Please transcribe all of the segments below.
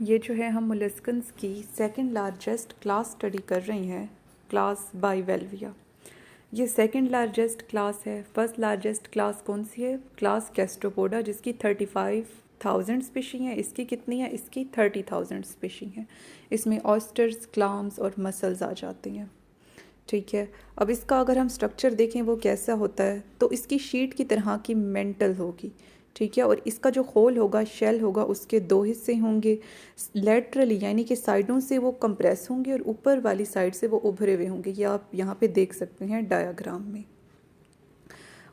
ये जो है हम मोलस्कन्स की सेकंड लार्जेस्ट क्लास स्टडी कर रही हैं, क्लास बाइवेल्विया। ये सेकंड लार्जेस्ट क्लास है। फर्स्ट लार्जेस्ट क्लास कौन सी है? क्लास गैस्ट्रोपोडा, जिसकी 35,000 स्पीशी हैं। इसकी कितनी है? इसकी 30,000 स्पीशी हैं। इसमें ऑयस्टर्स, क्लाम्स और मसल्स आ जाते हैं। ठीक है, अब इसका अगर हम स्ट्रक्चर देखें वो कैसा होता है, तो इसकी शीट की तरह की मेंटल होगी। ठीक है, और इसका जो होल होगा, शेल होगा, उसके दो हिस्से होंगे। लेटरली यानी कि साइडों से वो कंप्रेस होंगे और ऊपर वाली साइड से वो उभरे हुए होंगे। ये आप यहाँ पे देख सकते हैं डायग्राम में।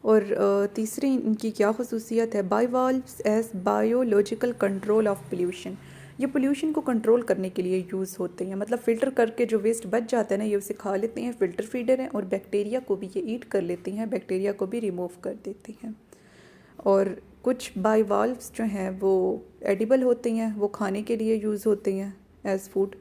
और तीसरी इनकी क्या खसूसियत है? Bivalves as biological control of pollution. ये पोल्यूशन को कंट्रोल करने के लिए यूज़ होते हैं, मतलब फ़िल्टर करके जो वेस्ट बच जाता है ना, ये उसे खा लेते हैं। फ़िल्टर फीडर हैं और बैक्टीरिया को भी ये ईट कर लेती हैं, बैक्टीरिया को भी रिमूव कर देती हैं। और कुछ बाइवाल्व्स जो हैं वो एडिबल होते हैं, वो खाने के लिए यूज़ होते हैं एज़ फूड।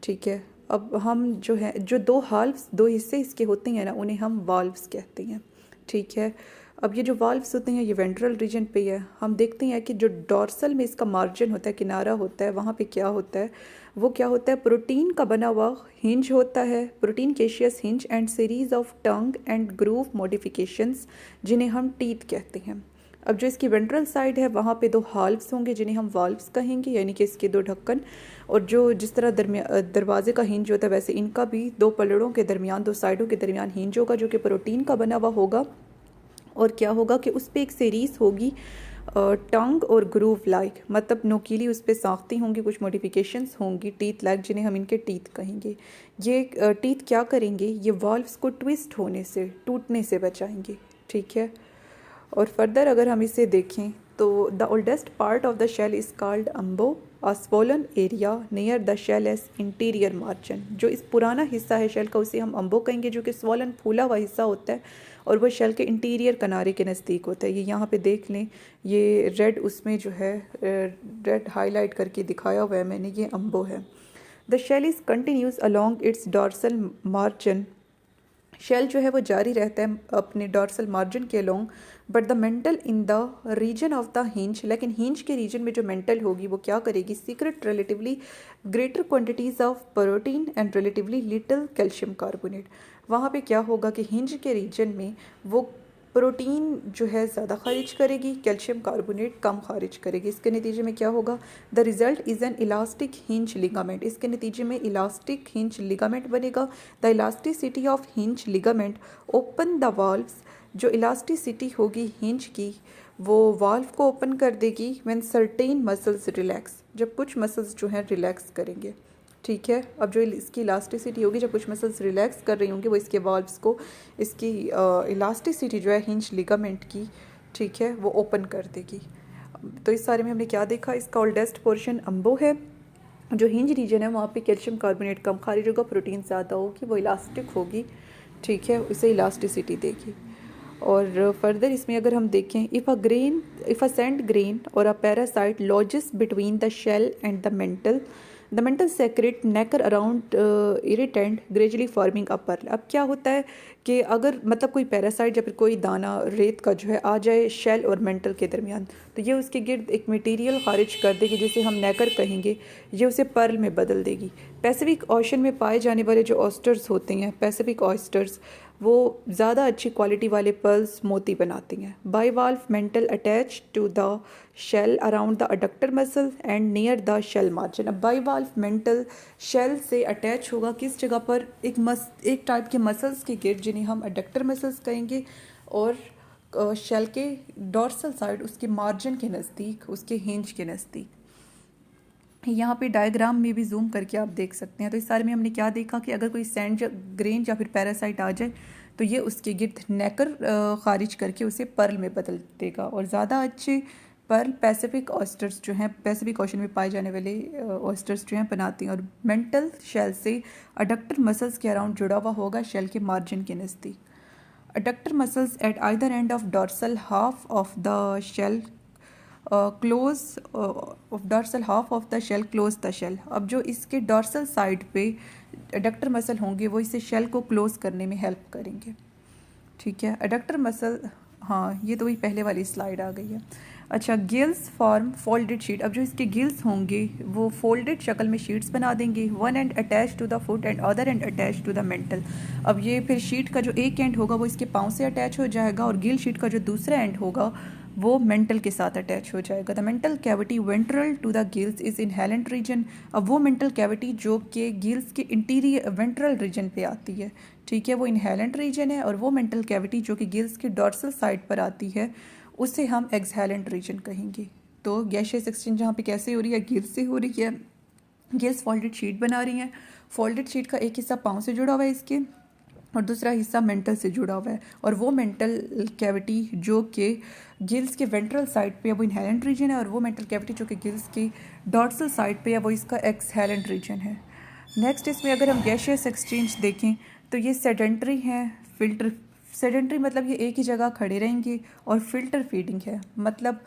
ठीक है, अब हम जो है जो दो हाल्व्स, दो हिस्से इसके होते हैं ना, उन्हें हम वाल्व्स कहते हैं। ठीक है, अब ये जो वाल्व्स होते हैं ये वेंट्रल रीजन पे है। हम देखते हैं कि जो डॉर्सल में इसका मार्जिन होता है, किनारा होता है, वहाँ पे क्या होता है? वो क्या होता है? प्रोटीन का बना हुआ हिंज होता है, protein caseous hinge and series of tongue and groove modifications, जिन्हें हम टीथ कहते हैं। अब जो इसकी वेंट्रल साइड है वहाँ पे दो हाल्व्स होंगे जिन्हें हम वाल्व्स कहेंगे, यानी कि इसके दो ढक्कन। और जो जिस तरह दरवाजे का हिंज होता है, वैसे इनका भी दो पलड़ों के दरमियान, दो साइडों के दरमियान हिंज होगा, जो कि प्रोटीन का बना हुआ होगा। और क्या होगा कि उस पर एक सीरीज होगी टंग और ग्रूव लाइक, मतलब नोकीली उस पर साख्ती होंगी, कुछ मॉडिफिकेशंस होंगी टीथ लाइक, जिन्हें हम इनके टीथ कहेंगे। ये टीथ क्या करेंगे? ये वाल्व्स को ट्विस्ट होने से, टूटने से बचाएंगे। ठीक है, और फर्दर अगर हम इसे देखें तो the oldest part of the shell is called umbo, a swollen area near the shell as interior margin. जो इस पुराना हिस्सा है शेल का, उसे हम अम्बो कहेंगे, जो कि स्वोलन फूला हुआ हिस्सा होता है और वो शेल के इंटीरियर किनारे के नज़दीक होता है। ये यहाँ पे देख लें, ये रेड उसमें जो है रेड हाईलाइट करके दिखाया हुआ है मैंने, ये अम्बो है। The shell is continuous along its dorsal margin. Shell जो है वो जारी रहता है अपने डॉर्सल मार्जिन के along, but the mantle in the region of the hinge, लेकिन हिंज के रीजन में जो मेंटल होगी वो क्या करेगी? Secrete relatively greater quantities of protein and relatively little calcium carbonate. वहाँ पे क्या होगा कि हिंज के रीजन में वो प्रोटीन जो है ज़्यादा खारिज करेगी, कैल्शियम कार्बोनेट कम खारिज करेगी। इसके नतीजे में क्या होगा? The result is an elastic hinge ligament. इसके नतीजे में इलास्टिक हिंज लिगामेंट बनेगा। The elasticity of hinge ligament open the valves. जो इलास्टिसिटी होगी हिंज की, वो वाल्व को ओपन कर देगी व्हेन सर्टेन मसल्स रिलैक्स, जब कुछ मसल्स जो हैं रिलैक्स करेंगे। ठीक है, अब जो इसकी इलास्टिसिटी होगी, जब कुछ मसल्स रिलैक्स कर रही होंगी, वो इसके वाल्व्स को, इसकी इलास्टिसिटी जो है हिंज लिगामेंट की, ठीक है, वो ओपन कर देगी। तो इस सारे में हमने क्या देखा? इसका ओल्डेस्ट पोर्शन अम्बो है। जो हिंज रीजन है वहाँ पे कैल्शियम कार्बोनेट कम खारिज होगा, प्रोटीन ज़्यादा होगी, वो इलास्टिक होगी। ठीक है, उसे इलास्टिसिटी देगी। और फर्दर इसमें अगर हम देखें, इफ़ अ सेंट ग्रेन और a parasite lodges between the shell and the mantle secrete nacre around irritant gradually forming a pearl. अब क्या होता है कि अगर मतलब कोई पैरासाइट या फिर कोई दाना रेत का जो है आ जाए शेल और मेंटल के दरमियान, तो ये उसके गिर्द एक मटेरियल खारिज कर देगी जिसे हम नेकर कहेंगे। ये उसे पर्ल में बदल देगी। पैसिफिक ओशन में पाए जाने वाले जो ऑयस्टर्स होते हैं, पैसिफिक ऑयस्टर्स, वो ज़्यादा अच्छी क्वालिटी वाले पर्ल्स मोती बनाती हैं। Bivalve mantle attach to the shell around the adductor muscle and near the shell margin. अब बाइवाल्व मेंटल शेल से अटैच होगा किस जगह पर? एक टाइप के मसल्स के गिर्द, जिन्हें हम अडक्टर मसल्स कहेंगे, और शेल के डॉर्सल साइड, उसके मार्जिन के नज़दीक, उसके हिंज के नज़दीक। यहाँ पे डायग्राम में भी जूम करके आप देख सकते हैं। तो इस सारे में हमने क्या देखा कि अगर कोई सैंड ग्रेन या फिर पैरासाइट आ जाए तो ये उसके गिर्द नेकर खारिज करके उसे पर्ल में बदल देगा। और ज़्यादा अच्छे पर्ल पैसिफिक ऑयस्टर्स जो हैं, पैसिफिक ओशन में पाए जाने वाले ऑयस्टर्स जो हैं बनाती हैं। और मेंटल शेल से अडक्टर मसल्स के अराउंड जुड़ा हुआ होगा, शेल के मार्जिन के नज़दीक। Adductor muscles at either end of dorsal half of the shell close of dorsal half of the shell close the shell. अब जो इसके डॉर्सल साइड पे अडक्टर मसल होंगे वो इसे शेल को क्लोज करने में हेल्प करेंगे। ठीक है, अडक्टर मसल, हाँ ये तो वही पहले वाली स्लाइड आ गई है। अच्छा, गिल्स फॉर्म फोल्डेड शीट। अब जो इसके गिल्स होंगे वो फोल्डेड शक्ल में शीट्स बना देंगे। One end attach to the foot and other end attach to the mantle. अब ये फिर शीट का जो एक एंड होगा वो इसके पाँव से अटैच हो जाएगा और गिल शीट का जो दूसरा एंड होगा वो मेंटल के साथ अटैच हो जाएगा। The mantle cavity ventral to the gills is inhalant region. अब वो मेंटल कैविटी जो कि गिल्स के इंटीरियर वेंट्रल रीजन पे आती है, ठीक है, वो इनहेलेंट रीजन है। और वो मेंटल कैविटी जो कि गिल्स की डॉर्सल साइड पर आती है उसे हम एक्सहेलेंट रीजन कहेंगे। तो गैशियस एक्सचेंज जहाँ पे कैसे हो रही है, गिल्स से हो रही है। गिल्स फोल्डेड शीट बना रही हैं। फोल्डेड शीट का एक हिस्सा पाँव से जुड़ा हुआ है इसके और दूसरा हिस्सा मेंटल से जुड़ा हुआ है। और वो मेंटल कैविटी जो कि गिल्स के वेंट्रल साइड पे है वो इनहेलेंट रीजन है और वो मेंटल कैविटी जो कि गिल्स की डॉर्सल साइड पे है वो इसका एक्सहेलेंट रीजन है। नेक्स्ट इसमें अगर हम गैशियस एक्सचेंज देखें तो ये सेडेंट्री हैं, फिल्टर। सेडेंट्री मतलब ये एक ही जगह खड़े रहेंगे और फिल्टर फीडिंग है, मतलब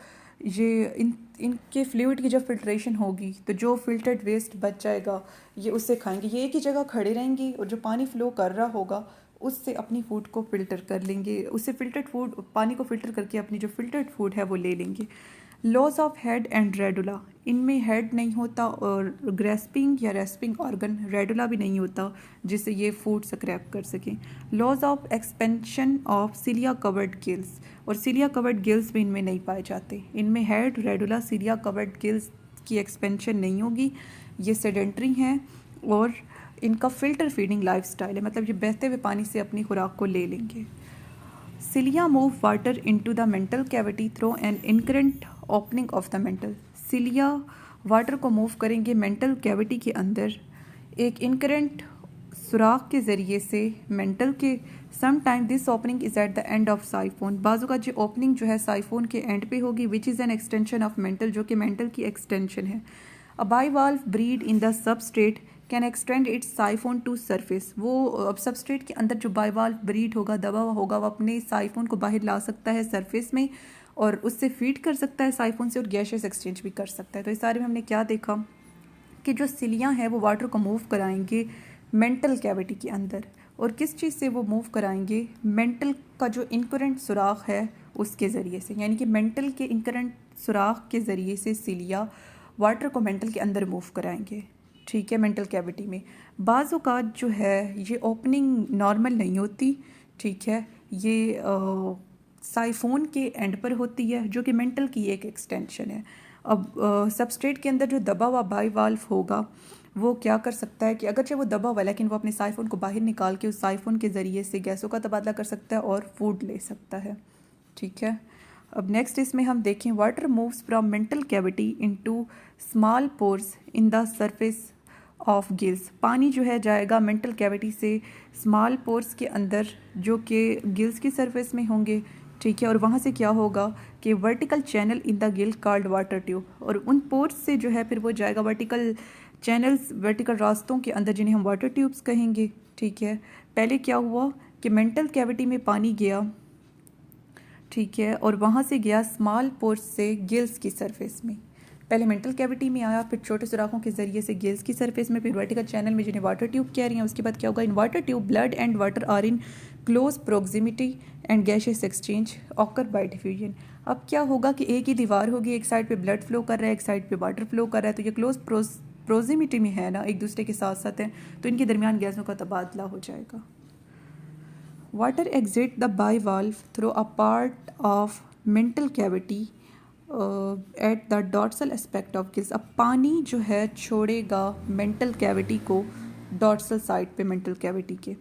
ये इनके फ्लूइड की जब फिल्ट्रेशन होगी तो जो फिल्टर्ड वेस्ट बच जाएगा ये उससे खाएंगे। ये एक ही जगह खड़े रहेंगे और जो पानी फ्लो कर रहा होगा उससे अपनी फूड को फिल्टर कर लेंगे, उससे फिल्टर्ड फूड पानी को फिल्टर करके अपनी जो फिल्टर्ड फूड है वो ले लेंगे। Loss of head and radula, इनमें हेड नहीं होता और ग्रेस्पिंग या रेस्पिंग ऑर्गन रेडुला भी नहीं होता जिससे ये फूड स्क्रैप कर सकें। Loss of expansion of cilia covered gills, और सिलिया कवर्ड गिल्स भी इनमें नहीं पाए जाते। इनमें head radula cilia covered gills की एक्सपेंशन नहीं होगी। ये सेडेंट्री हैं और इनका फिल्टर फीडिंग लाइफस्टाइल है, मतलब ये बहते हुए पानी से अपनी खुराक को ले लेंगे। Cilia move water into the mental cavity through an incurrent opening of the mental। Cilia water को मूव करेंगे मेंटल कैविटी के अंदर एक इनकरेंट सुराख के ज़रिए से मेंटल के। Some time this opening is at the end of siphon, बाजू का जो ओपनिंग जो है साइफोन के एंड पे होगी, which is an extension of mantle, जो कि मेंटल की एक्सटेंशन है। A bivalve buried in the substrate can extend its siphon to surface. वो अब सबस्ट्रेट के अंदर जो बाइवाल्व ब्रीड होगा, दबा हुआ होगा, वो अपने साइफोन को बाहर ला सकता है सरफेस में और उससे फीड कर सकता है साइफोन से और गैशियस एक्सचेंज भी कर सकता है। तो इस सारे में हमने क्या देखा कि जो सिलियाँ हैं वो वाटर को मूव कराएंगे मेंटल कैविटी के अंदर, और किस चीज़ से वो मूव कराएंगे, मेंटल का जो इनकरेंट सुराख है उसके ज़रिए से, यानी कि मेंटल के इनकरेंट सुराख के ज़रिए से सिलिया वाटर को मेंटल के अंदर मूव कराएंगे, ठीक है, मेंटल कैविटी में। बाज़ औक़ात जो है ये ओपनिंग नॉर्मल नहीं होती, ठीक है, ये साइफोन के एंड पर होती है जो कि मेंटल की एक एक्सटेंशन है। अब सबस्ट्रेट के अंदर जो दबा हुआ बाइवाल्व होगा वो क्या कर सकता है कि अगरचे वो दबा हुआ लेकिन वो अपने साइफोन को बाहर निकाल के उस साइफोन के ज़रिए से गैसों का तबादला कर सकता है और फूड ले सकता है, ठीक है। अब नेक्स्ट इसमें हम देखें water moves from mantle cavity into small pores in the surface of gills. पानी जो है जाएगा मेंटल कैविटी से स्मॉल पोर्स के अंदर जो कि गिल्स की सरफेस में होंगे, ठीक है, और वहाँ से क्या होगा कि vertical channel in the Gill called water tube, और उन पोर्स से जो है फिर वो जाएगा वर्टिकल चैनल्स, वर्टिकल रास्तों के अंदर जिन्हें हम वाटर ट्यूब्स कहेंगे, ठीक है। पहले क्या हुआ कि मेंटल कैविटी में पानी गया, ठीक है, और वहाँ से गया स्मॉल पोर्स से गिल्स की सरफेस में। पहले मेंटल कैविटी में आया, फिर छोटे सुराखों के ज़रिए से गिल्स की सरफेस में, फिर वर्टिकल चैनल में जिन्हें वाटर ट्यूब कह रही हैं। उसके बाद क्या होगा, in water tube blood and water are in close proximity and gaseous exchange occur by diffusion. अब क्या होगा कि एक ही दीवार होगी, एक साइड पे ब्लड फ्लो कर रहा है, एक साइड पे वाटर फ्लो कर रहा है, तो ये क्लोज प्रोक्सिमिटी में है ना, एक दूसरे के साथ साथ हैं, तो इनके दरमियान गैसों का तबादला हो जाएगा। Water exit the bivalve through a part of mantle cavity at the dorsal aspect of gills. अब पानी जो है छोड़ेगा मेंटल कैविटी को डॉर्सल साइड पे मेंटल कैविटी के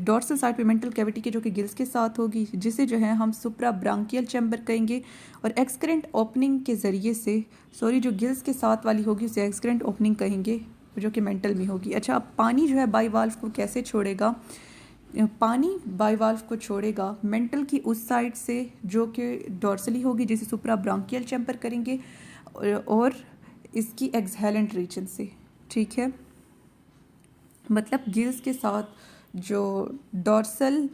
डॉर्सल साइड पे मेंटल कैविटी के जो कि गिल्स के साथ होगी, जिसे जो है हम सुप्रा ब्रांकियल चैम्बर कहेंगे, और एक्सक्रेंट ओपनिंग के ज़रिए से जो गिल्स के साथ वाली होगी उसे एक्सक्रेंट ओपनिंग कहेंगे जो कि मेंटल में होगी। अच्छा, अब पानी जो है बाइवाल्व को कैसे छोड़ेगा, पानी बाइवाल्व को छोड़ेगा मेंटल की उस साइड से जो कि डॉर्सली होगी जिसे सुप्रा ब्रांकियल चैम्बर करेंगे, और इसकी एक्सहेलेंट रीजन से, ठीक है, मतलब गिल्स के साथ जो डॉर्सल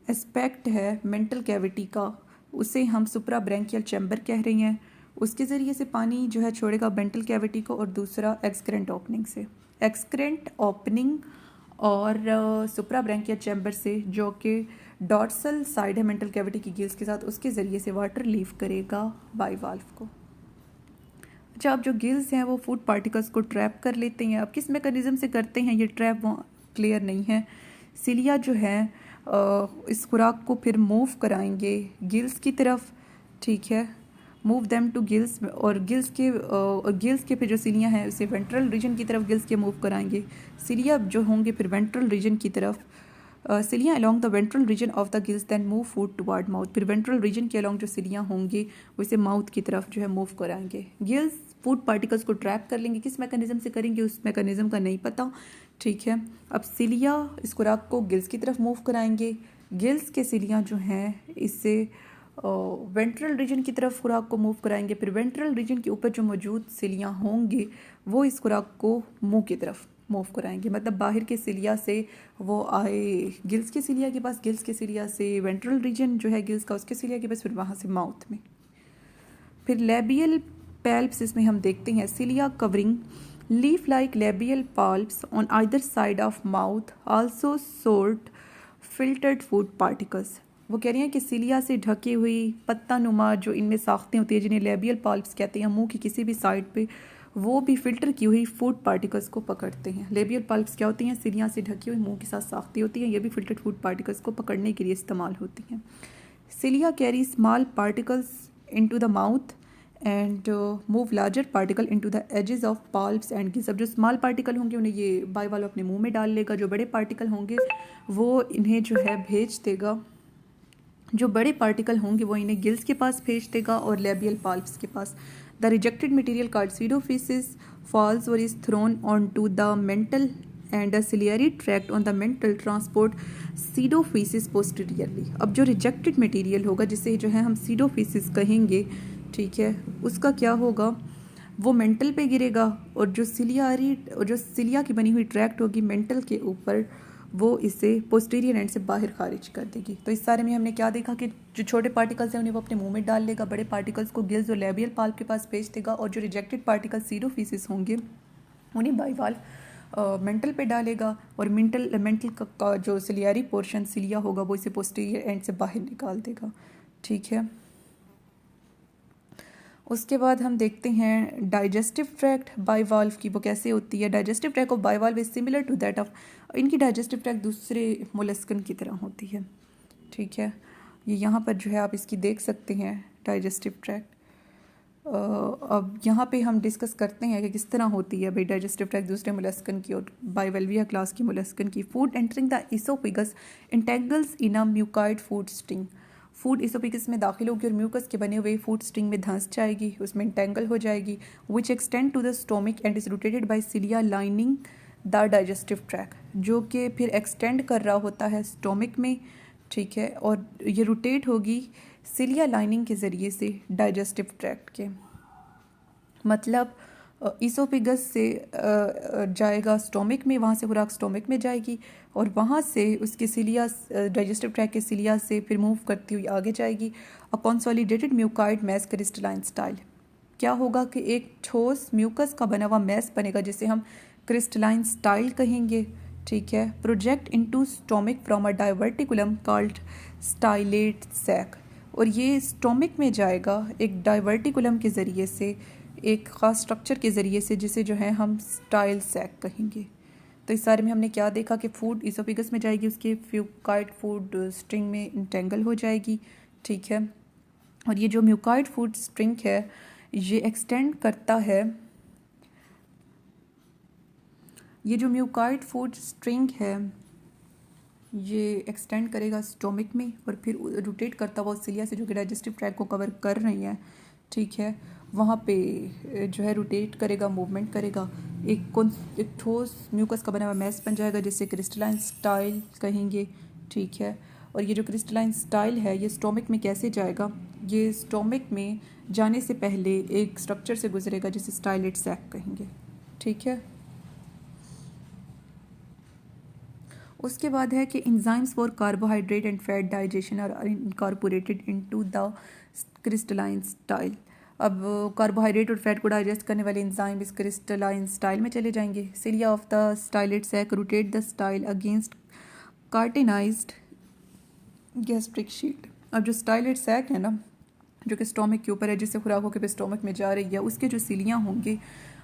एस्पेक्ट है मेंटल कैविटी का उसे हम सुप्रा ब्रांकियल चैम्बर कह रही हैं। उसके ज़रिए से पानी जो है छोड़ेगा मेंटल कैविटी को, और दूसरा एक्सक्रेंट ओपनिंग से, एक्सक्रेंट ओपनिंग और सुप्रा ब्रांकियल चैम्बर से जो कि डॉर्सल साइड है मेंटल कैविटी की गिल्स के साथ, उसके ज़रिए से वाटर लीव करेगा बाइवाल्व को। अच्छा, अब जो गिल्स हैं वो फूड पार्टिकल्स को ट्रैप कर लेते हैं। अब किस मैकेनिज़्म से करते हैं ये ट्रैप वो क्लियर नहीं है। सिलिया जो है इस खुराक को फिर मूव कराएंगे गिल्स की तरफ, ठीक है, मूव देम टू गिल्स, और गिल्स के फिर जो सिलियाँ हैं उसे वेंट्रल रीजन की तरफ गिल्स के मूव कराएंगे। सिलिया जो होंगे फिर वेंट्रल रीजन की तरफ, सिलियाँ along the ventral region of the gills then move food toward mouth, फिर वेंट्रल रीजन के अलॉन्ग जो सिलियाँ होंगी वो इसे माउथ की तरफ जो है मूव कराएंगे। गिल्स फूड पार्टिकल्स को ट्रैप कर लेंगे, किस मैकेनिज्म से करेंगे उस मैकेनिज्म का नहीं पता, ठीक है। अब सिलिया इस खुराक को गिल्स की तरफ मूव कराएंगे, गिल्स के सिलियाँ जो हैं इससे वेंट्रल रीजन की तरफ खुराक को मूव कराएंगे, फिर वेंट्रल रीजन के ऊपर जो मौजूद सिलियाँ होंगे वो इस खुराक को मुंह की तरफ मूव कराएंगे। मतलब बाहर के सिलिया से वो आए गिल्स के सिलिया के पास, गिल्स के सिलिया से वेंट्रल रीजन जो है गिल्स का उसके सिलिया के पास, फिर वहाँ से माउथ में। फिर लेबियल पैल्प्स इसमें हम देखते हैं, cilia covering leaf like labial palps on either side of mouth also sort filtered food particles. वो कह रही हैं कि सिलिया से ढकी हुई पत्ता नुमा जो इनमें साख्तें होती है जिन्हें लेबियल पाल्प्स कहते हैं, मुंह की किसी भी साइड पे वो भी फिल्टर की हुई फूड पार्टिकल्स को पकड़ते हैं। लेबियल पाल्प्स क्या होती हैं? सिलिया से ढकी हुई मुंह के साथ साख्तें होती हैं, ये भी फिल्टर्ड फूड पार्टिकल्स को पकड़ने के लिए इस्तेमाल होती हैं। Cilia carry small particles into the mouth and move larger particle into the edges of palps and gills. अब जो स्मॉल पार्टिकल होंगे उन्हें ये बाइवाल्व अपने मुंह में डाल लेगा, जो बड़े पार्टिकल होंगे वो इन्हें जो है भेज देगा, जो बड़े पार्टिकल होंगे वो इन्हें गिल्स के पास भेज देगा और लेबियल पाल्प्स के पास। The rejected material called pseudofeces falls और is thrown on to the mantle and the ciliary tract on the mantle transport pseudofeces posteriorly. अब जो रिजेक्टेड मटेरियल होगा जिसे जो है हम सीडोफिसिस कहेंगे, ठीक है, उसका क्या होगा, वो मेंटल पे गिरेगा और जो सिलिया की बनी हुई ट्रैक्ट होगी मेंटल के ऊपर वो इसे पोस्टीरियर एंड से बाहर खारिज कर देगी। तो इस सारे में हमने क्या देखा कि जो छोटे पार्टिकल्स हैं उन्हें वो अपने मुंह में डाल लेगा, बड़े पार्टिकल्स को गिल्स और लेबियल पाल्प के पास भेज देगा, और जो रिजेक्टेड पार्टिकल्स सीडोफिसिस होंगे उन्हें बाइवाल्व मेंटल पे डालेगा, और मेंटल का जो सिलियरी पोर्शन सिलिया होगा वो इसे पोस्टीरियर एंड से बाहर निकाल देगा, ठीक है। उसके बाद हम देखते हैं डाइजेस्टिव ट्रैक्ट बाइवाल्व की वो कैसे होती है। Digestive tract of bivalve is similar to that of, इनकी डाइजेस्टिव ट्रैक्ट दूसरे मोलस्कन की तरह होती है, ठीक है। ये यहाँ पर जो है आप इसकी देख सकते हैं डाइजेस्टिव ट्रैक्ट। अब यहाँ पे हम डिस्कस करते हैं कि किस तरह होती है भाई डाइजेस्टिव ट्रैक्ट दूसरे मोलस्कन की और बाइवेल्विया क्लास की मोलस्कन की। Food entering the oesophagus entangles in a mucoid food string. Food oesophagus में दाखिल होगी और म्यूकस के बने हुए फूड स्ट्रिंग में धंस जाएगी, उसमें इंटेंगल हो जाएगी, which extend to the stomach and is rotated by cilia lining the digestive tract, जो कि फिर एक्सटेंड कर रहा होता है स्टोमिक में, ठीक है, और ये रोटेट होगी सिलिया लाइनिंग के ज़रिए से डाइजेस्टिव ट्रैक्ट के। मतलब इसोफेगस से जाएगा स्टोमिक में, वहाँ से खुराक स्टोमिक में जाएगी और वहाँ से उसके सिलिया डाइजेस्टिव ट्रैक्ट के सिलिया से फिर मूव करती हुई आगे जाएगी। A consolidated mucoid mass crystalline style, क्या होगा कि एक ठोस म्यूकस का बना हुआ मैस बनेगा जिसे हम क्रिस्टलाइन स्टाइल कहेंगे, ठीक है। Project into stomach from a diverticulum called style sac, और ये स्टोमिक में जाएगा एक डाइवर्टिकुलम के ज़रिए से, एक ख़ास स्ट्रक्चर के ज़रिए से जिसे जो है हम स्टाइल सैक कहेंगे। तो इस सारे में हमने क्या देखा कि फूड इसोफेगस में जाएगी, उसके म्यूकॉइड फूड स्ट्रिंग में इंटेंगल हो जाएगी, ठीक है। और ये जो म्यूकॉइड फूड स्ट्रिंग है ये एक्सटेंड करता है, ये जो म्यूकॉइड फूड स्ट्रिंग है ये एक्सटेंड करेगा स्टोमिक में और फिर रोटेट करता हुआ सिलिया से जो कि डाइजेस्टिव ट्रैक्ट को कवर कर रही हैं, ठीक है, वहाँ पे जो है रोटेट करेगा, मूवमेंट करेगा, एक ठोस म्यूकस का बना हुआ मैस बन जाएगा जिससे क्रिस्टलाइन स्टाइल कहेंगे, ठीक है। और ये जो क्रिस्टलाइन स्टाइल है ये स्टोमिक में कैसे जाएगा, ये स्टोमिक में जाने से पहले एक स्ट्रक्चर से गुजरेगा जिसे स्टाइलेट सैक कहेंगे, ठीक है। उसके बाद है कि enzymes for carbohydrate and fat digestion are incorporated into the crystalline style. अब कार्बोहाइड्रेट और फैट को डाइजेस्ट करने वाले एंजाइम इस क्रिस्टलाइन स्टाइल में चले जाएंगे। Cilia of the stylet sac rotate the style against chitinised gastric shield. अब जो स्टाइलेट सैक है ना, जो कि स्टोमक के ऊपर है, जिससे खुराक होकर स्टोमक में जा रही है, उसके जो सिलियाँ होंगे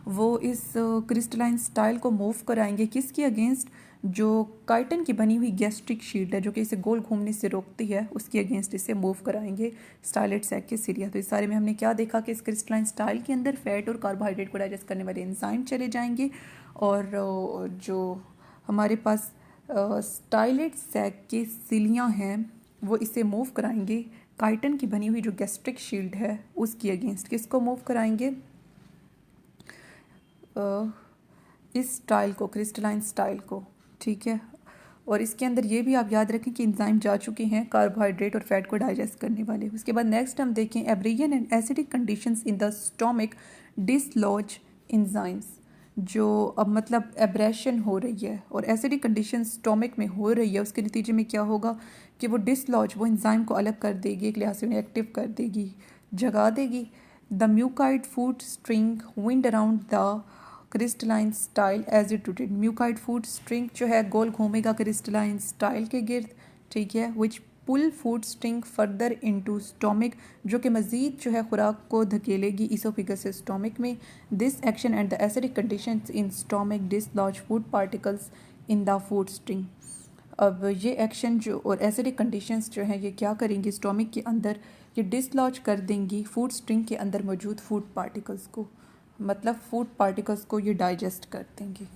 वो इस क्रिस्टलाइन स्टाइल को मूव कराएंगे किसके अगेंस्ट, जो काइटन की बनी हुई गैस्ट्रिक शील्ड है जो कि इसे गोल घूमने से रोकती है, उसके अगेंस्ट इसे मूव कराएंगे स्टाइलेट सैक के सिलिया। तो इस सारे में हमने क्या देखा कि इस क्रिस्टलाइन स्टाइल के अंदर फैट और कार्बोहाइड्रेट को डाइजेस्ट करने वाले एंजाइम चले जाएंगे, और जो हमारे पास स्टाइलेट सैक के सिलियाँ हैं वो इसे मूव कराएंगे काइटन की बनी हुई जो गैस्ट्रिक शील्ड है उसकी अगेंस्ट। किसको मूव कराएंगे, इस स्टाइल को, क्रिस्टलाइन स्टाइल को, ठीक है। और इसके अंदर ये भी आप याद रखें कि एंजाइम जा चुके हैं कार्बोहाइड्रेट और फैट को डाइजेस्ट करने वाले। उसके बाद नेक्स्ट हम देखें abrasion and acidic conditions in the stomach dislodge enzymes. जो अब मतलब एब्रेशन हो रही है और एसिडिक कंडीशन स्टोमक में हो रही है, उसके नतीजे में क्या होगा कि वो डिसलॉज, वो एंजाइम को अलग कर देगी, एक लिहाज से उन्हें एक्टिव कर देगी, जगा देगी। The mucoid food string wind around the crystalline style as it rotated. Mucoid food string जो है गोल घूमेगा क्रिस्टलाइन स्टाइल के गिर्द, ठीक है। Which pull food string further into stomach, जो कि मज़ीद जो है खुराक को धकेलेगी इसोफिगस से स्टोमक में। This action and the acidic conditions in stomach dislodge food particles in the food string. अब ये एक्शन जो और एसिडिक कंडीशंस जो हैं ये क्या करेंगी स्टोमक के अंदर, ये डिसलॉज कर देंगी फूड स्ट्रिंग के अंदर मौजूद फूड पार्टिकल्स को, मतलब फूड पार्टिकल्स को ये डाइजेस्ट कर देंगी।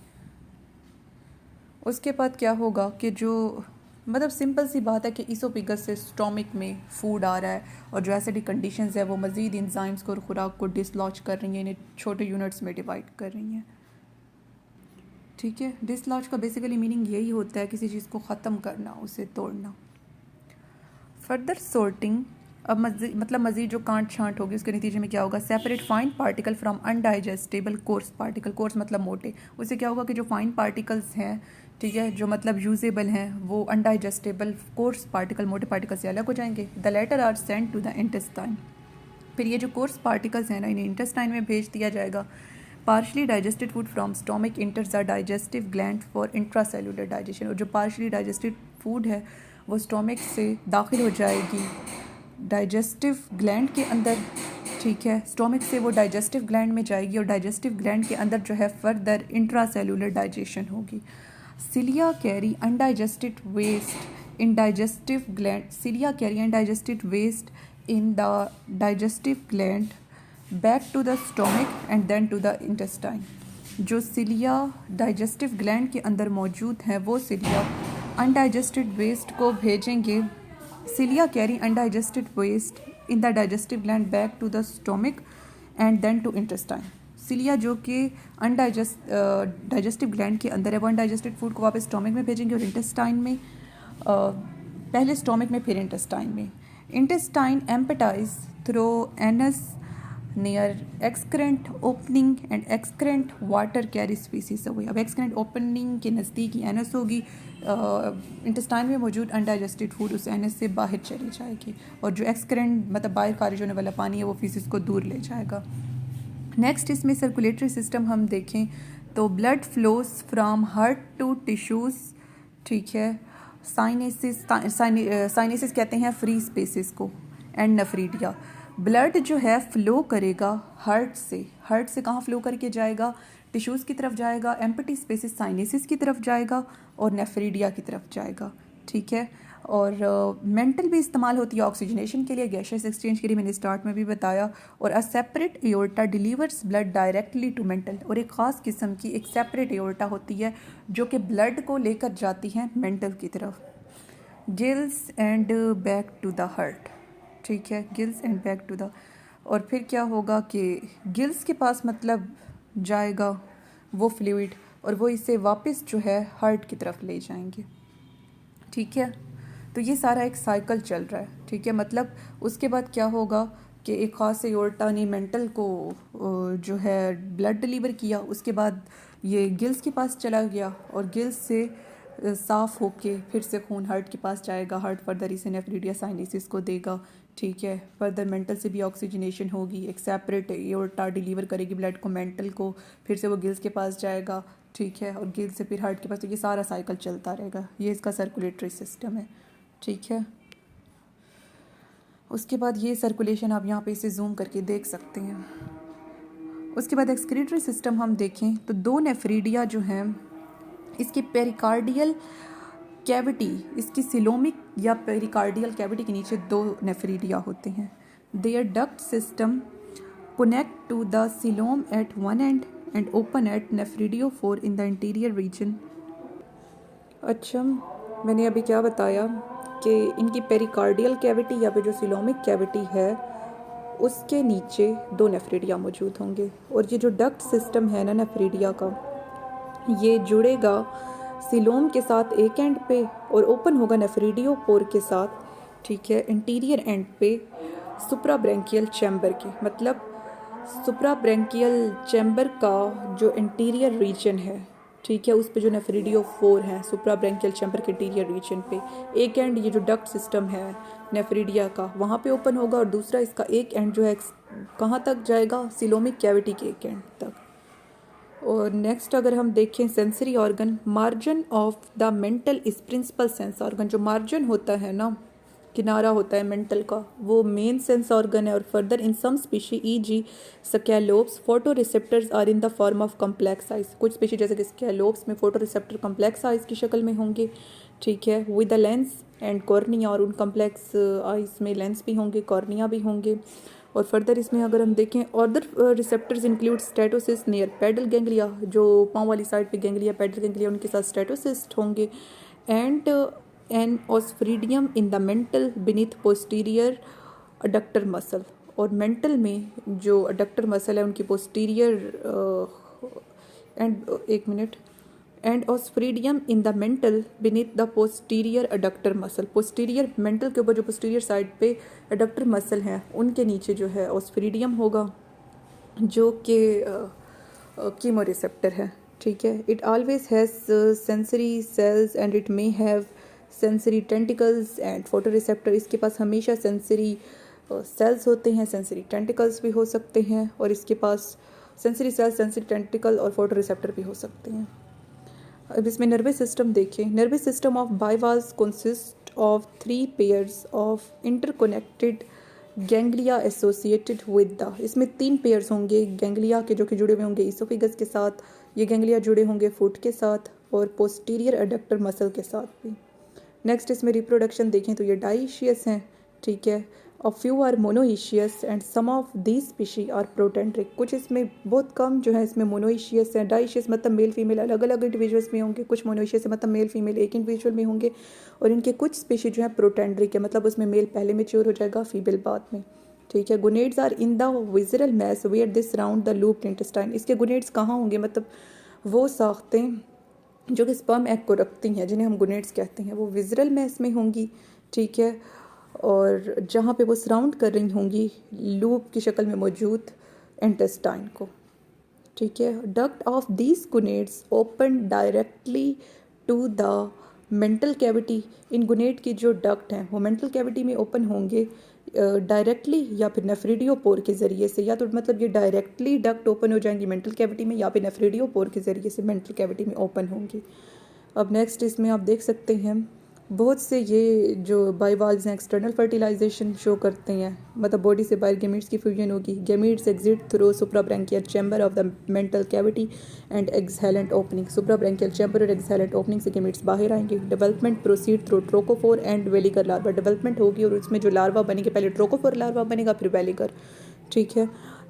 उसके बाद क्या होगा कि जो मतलब सिंपल सी बात है कि इसोफिगस से स्टोमक में फूड आ रहा है और जो एसिडिक कंडीशंस है वो मज़ीद एंजाइम्स को और खुराक को डिसलॉज कर रही हैं, इन्हें छोटे यूनिट्स में डिवाइड कर रही हैं, ठीक है। डिसलॉज का बेसिकली मीनिंग यही होता है किसी चीज़ को ख़त्म करना, उसे तोड़ना। फर्दर सॉर्टिंग, अब मतलब मज़ीद जो कांट छांट होगी उसके नतीजे में क्या होगा, separate fine particle from undigestible coarse particle. Coarse मतलब मोटे, उससे क्या होगा कि जो फाइन पार्टिकल्स हैं, ठीक है, जो मतलब यूजेबल हैं, वो अनडाइजेस्टेबल कोर्स पार्टिकल, मोटे पार्टिकल से अलग हो जाएंगे। The latter are sent to the intestine. फिर ये जो कोर्स पार्टिकल्स हैं ना, इन्हें इंटेस्टाइन में भेज दिया जाएगा। Partially digested food from stomach इंटर्स the digestive gland for intracellular digestion. और जो पार्शली डाइजेस्टेड फूड है वो स्टोमक से दाखिल हो जाएगी डाइजेस्टिव ग्लैंड के अंदर, ठीक है। स्टोमक से वो डाइजेस्टिव ग्लैंड में जाएगी और डाइजेस्टिव ग्लैंड के अंदर जो है फर्दर इंट्रासेलुलर डाइजेशन होगी। Cilia carry undigested waste in digestive gland, cilia carry undigested waste in the digestive gland back to the stomach and then to the intestine. जो cilia digestive gland के अंदर मौजूद हैं वो सिलिया अनडाइजेस्टेड वेस्ट को भेजेंगे, cilia carry undigested waste in the digestive gland back to the stomach and then to intestine. Cilia जो कि डाइजेस्टिव ग्लैंड के अंदर है वो अनडाइजेस्टेड फूड को वापस स्टोमक में भेजेंगे और इंटेस्टाइन में, पहले स्टोमक में फिर इंटेस्टाइन में। Intestine empties through anus near excurrent opening and excurrent water carry species away. अब एक्सक्रेंट ओपनिंग के नज़दीक एनस होगी, इंटेस्टाइन में मौजूद अनडाइजेस्टेड फूड उस एनस से बाहर चली जाएगी और जो एक्सक्रेंट मतलब बाहर खारिज होने वाला पानी है वो फीसिस को दूर ले जाएगा। नेक्स्ट इसमें सर्कुलेटरी सिस्टम हम देखें तो blood flows from heart to tissues, ठीक है। साइनेसिस कहते हैं फ्री स्पेसिस को, एंड नेफ्रीडिया। ब्लड जो है फ़्लो करेगा हार्ट से कहाँ फ़्लो करके जाएगा, टिश्यूज़ की तरफ जाएगा, एम्प्टी स्पेसिस साइनेसिस की तरफ जाएगा और नेफ्रीडिया की तरफ जाएगा, ठीक है। और मेंटल भी इस्तेमाल होती है ऑक्सीजनेशन के लिए, गैसेस एक्सचेंज के लिए, मैंने स्टार्ट में भी बताया। और a separate aorta delivers blood directly to mantle, और एक ख़ास किस्म की एक सेपरेट एओर्टा होती है जो कि ब्लड को लेकर जाती है मेंटल की तरफ। Gills and back to the heart, ठीक है, gills and back to the. और फिर क्या होगा कि गिल्स के पास मतलब जाएगा वो फ्लूइड और वो इसे वापस जो है हार्ट की तरफ ले जाएंगे, ठीक है। तो ये सारा एक साइकिल चल रहा है, ठीक है। मतलब उसके बाद क्या होगा कि एक ख़ास एओर्टा ने मेंटल को जो है ब्लड डिलीवर किया, उसके बाद ये गिल्स के पास चला गया और गिल्स से साफ़ होके फिर से खून हार्ट के पास जाएगा, हार्ट फर्दर इसे नेफ्रीडिया साइनेसिस को देगा, ठीक है। फर्दर मेंटल से भी ऑक्सीजनेशन होगी, एक सेपरेट एओर्टा डिलीवर करेगी ब्लड को मेंटल को, फिर से वो गिल्स के पास जाएगा, ठीक है, और गिल्स से फिर हार्ट के पास। तो ये सारा साइकिल चलता रहेगा, ये इसका सर्कुलेटरी सिस्टम है, ठीक है। उसके बाद ये सर्कुलेशन आप यहाँ पे इसे जूम करके देख सकते हैं। उसके बाद एक्सक्रीटरी सिस्टम हम देखें तो दो नेफ्रीडिया जो हैं, इसके पेरिकार्डियल कैविटी, इसकी सिलोमिक या पेरिकार्डियल कैविटी के नीचे दो नेफ्रीडिया होते हैं। Their duct system connect to the coelom at one end and open at nephridiopore 4 in the interior region. अच्छा, मैंने अभी क्या बताया कि इनकी पेरिकार्डियल कैविटी या फिर जो सिलोमिक कैविटी है उसके नीचे दो नेफ्रीडिया मौजूद होंगे, और ये जो डक्ट सिस्टम है ना नेफ्रीडिया का, ये जुड़ेगा सिलोम के साथ एक एंड पे और ओपन होगा नेफ्रीडियो पोर के साथ, ठीक है, इंटीरियर एंड पे सुप्राब्रैंकियल चैम्बर के, मतलब सुप्राब्रैंकियल चैम्बर का जो इंटीरियर रीजन है, ठीक है, उस पे जो नेफ्रीडियो 4 है सुप्राब्रैंकियल चैम्बर के इंटीरियर रीजन पे एक एंड ये जो डक्ट सिस्टम है नेफ्रीडिया का वहाँ पे ओपन होगा, और दूसरा इसका एक एंड जो है कहाँ तक जाएगा, सिलोमिक कैविटी के एक एंड तक। और नेक्स्ट अगर हम देखें sensory organ, margin of the mantle is principal sense organ. जो मार्जिन होता है ना, किनारा होता है मेंटल का, वो मेन सेंस ऑर्गन है। और further in some species e g. Scallops photoreceptors are in the form of complex eyes. कुछ स्पीशी जैसे कि स्कैलोप्स में फोटो रिसेप्टर कम्प्लेक्स आइज की शक्ल में होंगे, ठीक है, with the lens and cornea, और उन कम्प्लेक्स आइज में लेंस भी होंगे, कॉर्निया भी होंगे। और फर्दर इसमें अगर हम देखें other receptors include statocyst near pedal ganglia, जो पाँव वाली साइड पे गैंग्लिया, पेडल गैंग्लिया, उनके साथ स्टेटोसिस्ट होंगे। And an osphradium in the mantle beneath posterior adductor muscle, और मेंटल में जो अडक्टर मसल है उनकी posterior end osphradium in the mantle beneath the posterior adductor muscle. Posterior mantle के ऊपर जो पोस्टीरियर साइड पे अडक्टर मसल हैं उनके नीचे जो है ऑस्फ्रीडियम होगा, जो कि कीमो रिसेप्टर है, ठीक है। It always has sensory sales and it may have sensory tentacles and photo receptor. इसके पास हमेशा सेंसरी सेल्स होते हैं, सेंसरी टेंटिकल्स भी हो सकते हैं, और इसके पास सेंसरी सेल्स, सेंसरी टेंटिकल और फोटो रिसेप्टर भी हो सकते हैं। अब इसमें नर्वस सिस्टम देखें। Nervous system of bivalves consist of 3 pairs of interconnected ganglia associated with the. इसमें 3 पेयर्स होंगे गैंग्लिया के जो कि जुड़े हुए होंगे ईसोफेगस के साथ, ये गैंग्लिया जुड़े होंगे फुट के साथ और पोस्टीरियर एडक्टर मसल के साथ भी। नेक्स्ट इसमें रिप्रोडक्शन देखें तो ये डाइशियस हैं, ठीक है, और few are monoecious and some of these species are protandric. कुछ इसमें बहुत कम जो है इसमें मोनोइशियस हैं। डाइशियस मतलब मेल फीमेल अलग अलग इंडिविजुअल्स में होंगे, कुछ मोनोइशियस मतलब मेल फीमेल एक इंडिविजुअल में होंगे, और इनके कुछ स्पीशी जो है प्रोटेंड्रिक है, मतलब उसमें मेल पहले मेच्योर हो जाएगा, फीमेल बाद में, ठीक है। Gonads are in the visceral mass where this round the looped intestine. इसके गुनेड्स कहाँ होंगे, मतलब वो साख्तें जो कि स्पर्म एग को रखती हैं, जिन्हें हम गुनेड्स कहते हैं, वो विजरल मैस में होंगी, ठीक है, और जहाँ पे वो सराउंड कर रही होंगी लूप की शक्ल में मौजूद इंटेस्टाइन को, ठीक है। Duct of these gonads open directly to the mantle cavity. इन गुनेड की जो डक्ट हैं वो मेंटल कैविटी में ओपन होंगे डायरेक्टली या फिर नेफ्रीडियो पोर के ज़रिए से, या तो मतलब ये डायरेक्टली डक्ट ओपन हो जाएंगी मेंटल कैविटी में, या फिर नेफ्रीडियो पोर के ज़रिए से मेंटल कैविटी में ओपन होंगी। अब नेक्स्ट इसमें आप देख सकते हैं बहुत से ये जो बाइवाल्व्स हैं एक्सटर्नल फर्टिलाइजेशन शो करते हैं, मतलब बॉडी से बाहर गैमीट्स की फ्यूजन होगी। Gametes exit through suprabranchial chamber of the mantle cavity and exhalent opening. Suprabranchial chamber और एक्सहेलेंट ओपनिंग से गैमीट्स बाहर आएंगे। Development proceed through trochophore and veliger larva. Development होगी और उसमें जो लार्वा बनेंगे, पहले ट्रोकोफोर लार्वा बनेगा फिर वेलिगर, ठीक है।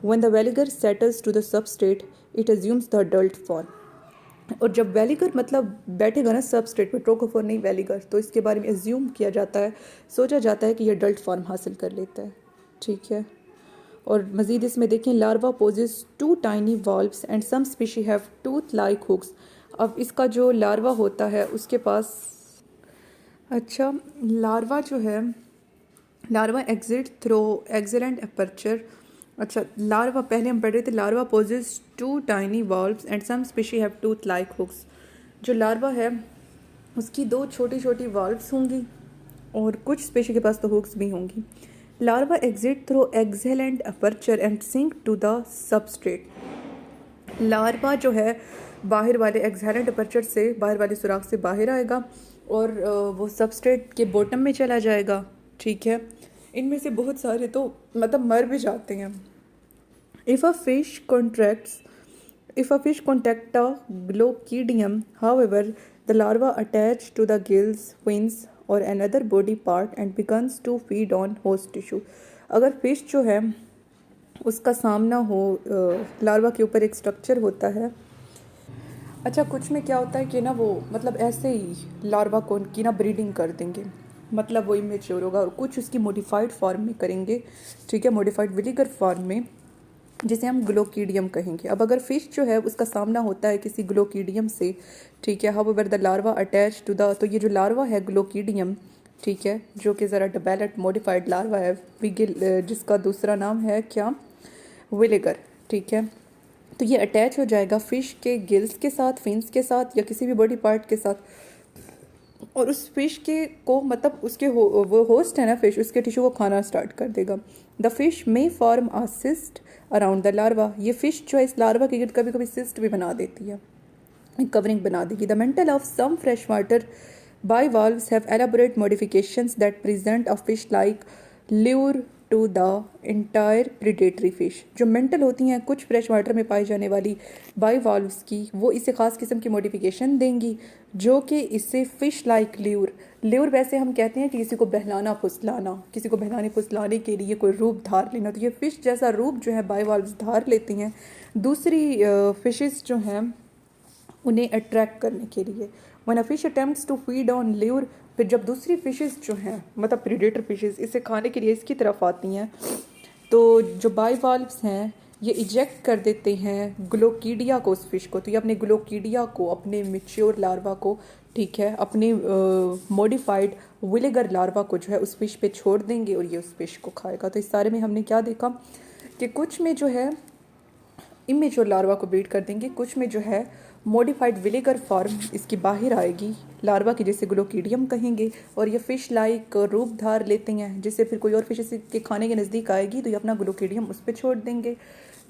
When the veliger settles to the substrate it assumes the adult form. और जब वेलिगर मतलब बैठेगा ना सबस्ट्रेट पे, ट्रोकोफोर नहीं वेलिगर, तो इसके बारे में एज्यूम किया जाता है, सोचा जाता है कि ये अडल्ट फॉर्म हासिल कर लेता है, ठीक है। और मज़ीद इसमें देखें larva possess 2 tiny valves and some species have tooth like hooks. अब इसका जो लार्वा होता है उसके पास, अच्छा, लार्वा जो है, larva exit through exhalant aperture. अच्छा, लार्वा पहले हम पढ़ रहे थे, larva possess 2 tiny valves and some species have tooth like hooks. जो लार्वा है उसकी 2 छोटी छोटी वॉल्व्स होंगी और कुछ स्पीशी के पास तो हुक्स भी होंगी। Larva exit through exhalant aperture and sink to the substrate. Larva जो है बाहर वाले एक्सेलेंट अपर्चर से, बाहर वाले सुराख से बाहर आएगा और वो सबस्ट्रेट के बॉटम में चला जाएगा, ठीक है। इनमें से बहुत सारे तो मतलब मर भी जाते हैं। If a fish contracts If a fish contact a glochidium, however, the larva attach to the gills, fins or another body part and begins to feed on host tissue. अगर फिश जो है उसका सामना हो लार्वा के ऊपर एक structure होता है। अच्छा, कुछ में क्या होता है कि ना वो मतलब ऐसे ही लार्वा को की ना ब्रीडिंग कर देंगे, मतलब वो इमेच्योर होगा, और कुछ उसकी मॉडिफाइड फॉर्म में करेंगे, ठीक है, मॉडिफाइड विलीगर फॉर्म में, जिसे हम ग्लोकीडियम कहेंगे। अब अगर फिश जो है उसका सामना होता है किसी ग्लोकीडियम से, ठीक है, however the larva attach to the, तो ये जो लार्वा है ग्लोकीडियम, ठीक है, जो कि ज़रा डेवलप्ड मॉडिफाइड लार्वा है, जिसका दूसरा नाम है क्या, विलेगर, ठीक है, तो ये अटैच हो जाएगा फिश के गिल्स के साथ, फिन्स के साथ या किसी भी बॉडी पार्ट के साथ, और उस फिश के को मतलब उसके वो होस्ट है ना फिश, उसके टिश्यू को खाना स्टार्ट कर देगा। द फिश में form a cyst around the larva, ये फिश जो है इस लार्वा के गिर्द कभी कभी सिस्ट भी बना देती है, कवरिंग बना देगी। The mantle of some fresh water bivalves have elaborate modifications that present a fish like lure to the entire predatory fish। जो मेंटल होती हैं कुछ फ्रेश वाटर में पाई जाने वाली बाइवाल्व्स की, वो इसे ख़ास किस्म की मॉडिफिकेशन देंगी जो कि इससे फिश लाइक ल्यूर वैसे हम कहते हैं कि किसी को बहलाना फुसलाना, किसी को बहलाने फुसलाने के लिए कोई रूप धार लेना, तो ये फिश जैसा रूप जो है बाइवाल्व्स धार लेती हैं दूसरी फिशेस जो हैं उन्हें अट्रैक्ट करने के लिए। When a fish attempts to feed on lure, फिर जब दूसरी फिशेस जो हैं मतलब प्रीडेटर फिशेस इसे खाने के लिए इसकी तरफ आती हैं, तो जो बाइवाल्व्स हैं ये इजेक्ट कर देते हैं ग्लोकीडिया को, उस फिश को, तो ये अपने ग्लोकीडिया को, अपने मिच्योर लार्वा को, ठीक है, अपने मॉडिफाइड विलेगर लार्वा को जो है उस फिश पे छोड़ देंगे और ये उस फिश को खाएगा। तो इस सारे में हमने क्या देखा कि कुछ में जो है इमेच्योर लार्वा को ब्रीड कर देंगे, कुछ में जो है मॉडिफाइड विलेगर फॉर्म इसकी बाहर आएगी लार्वा की, जिसे ग्लोकीडियम कहेंगे, और ये फिश लाइक रूप धार लेते हैं, जिससे फिर कोई और फिश इसके खाने के नज़दीक आएगी तो ये अपना ग्लोकीडियम उस पर छोड़ देंगे।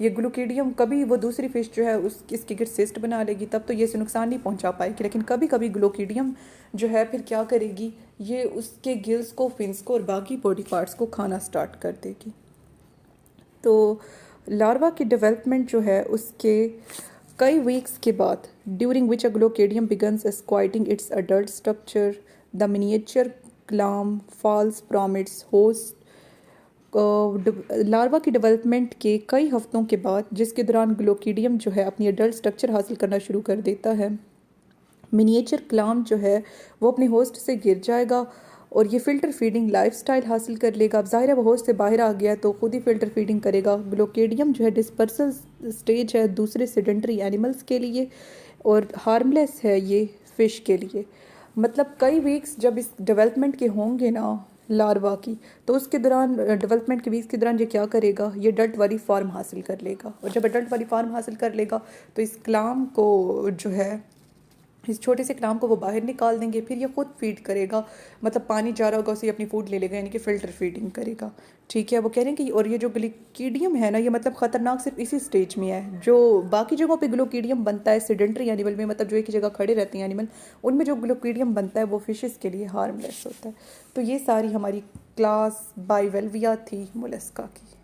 ये ग्लोकीडियम कभी वो दूसरी फिश जो है इसके गिर्द सिस्ट बना लेगी, तब तो ये इसे नुकसान नहीं पहुंचा पाएगी, लेकिन कभी कभी ग्लोकीडियम जो है फिर क्या करेगी, ये उसके गिल्स को, फिन्स को और बाकी बॉडी पार्ट्स को खाना स्टार्ट कर देगी। तो लार्वा की डेवलपमेंट जो है उसके कई वीक्स के बाद, during which a glochidium begins acquiring its adult structure, the miniature clam falls from its host. Larva की डेवलपमेंट के कई हफ्तों के बाद, जिसके दौरान ग्लोकीडियम जो है अपनी अडल्ट स्ट्रक्चर हासिल करना शुरू कर देता है, मिनिएचर क्लाम जो है वो अपने होस्ट से गिर जाएगा और ये फ़िल्टर फीडिंग लाइफस्टाइल हासिल कर लेगा। अब ज़ाहिर है वो होस्ट से बाहर आ गया तो खुद ही फ़िल्टर फीडिंग करेगा। ग्लोकेडियम जो है डिस्पर्सल स्टेज है दूसरे सेडेंटरी एनिमल्स के लिए और हार्मलेस है ये फ़िश के लिए। मतलब कई वीक्स जब इस डेवलपमेंट के होंगे ना लार्वा की, तो उसके दौरान डेवलपमेंट के वीक्स के दौरान ये क्या करेगा, ये अडल्ट वाली फॉर्म हासिल कर लेगा, और जब अडल्ट वाली फॉर्म हासिल कर लेगा तो इस क्लाम को जो है, इस छोटे से क्लाम को वो बाहर निकाल देंगे, फिर ये खुद फीड करेगा, मतलब पानी जा रहा होगा उसे अपनी फूड ले लेगा, यानी कि फ़िल्टर फीडिंग करेगा, ठीक है। वो कह रहे हैं कि और ये जो ग्लोकीडियम है ना, ये मतलब ख़तरनाक सिर्फ इसी स्टेज में है। जो बाकी जगहों पे ग्लोकीडियम बनता है सेडेंटरी एनिमल में, मतलब जो एक ही जगह खड़े रहते हैं एनिमल, उनमें जो ग्लोकीडियम बनता है वो फिशेस के लिए हार्मलेस होता है। तो ये सारी हमारी क्लास बाइवेल्विया थी मोलस्का की।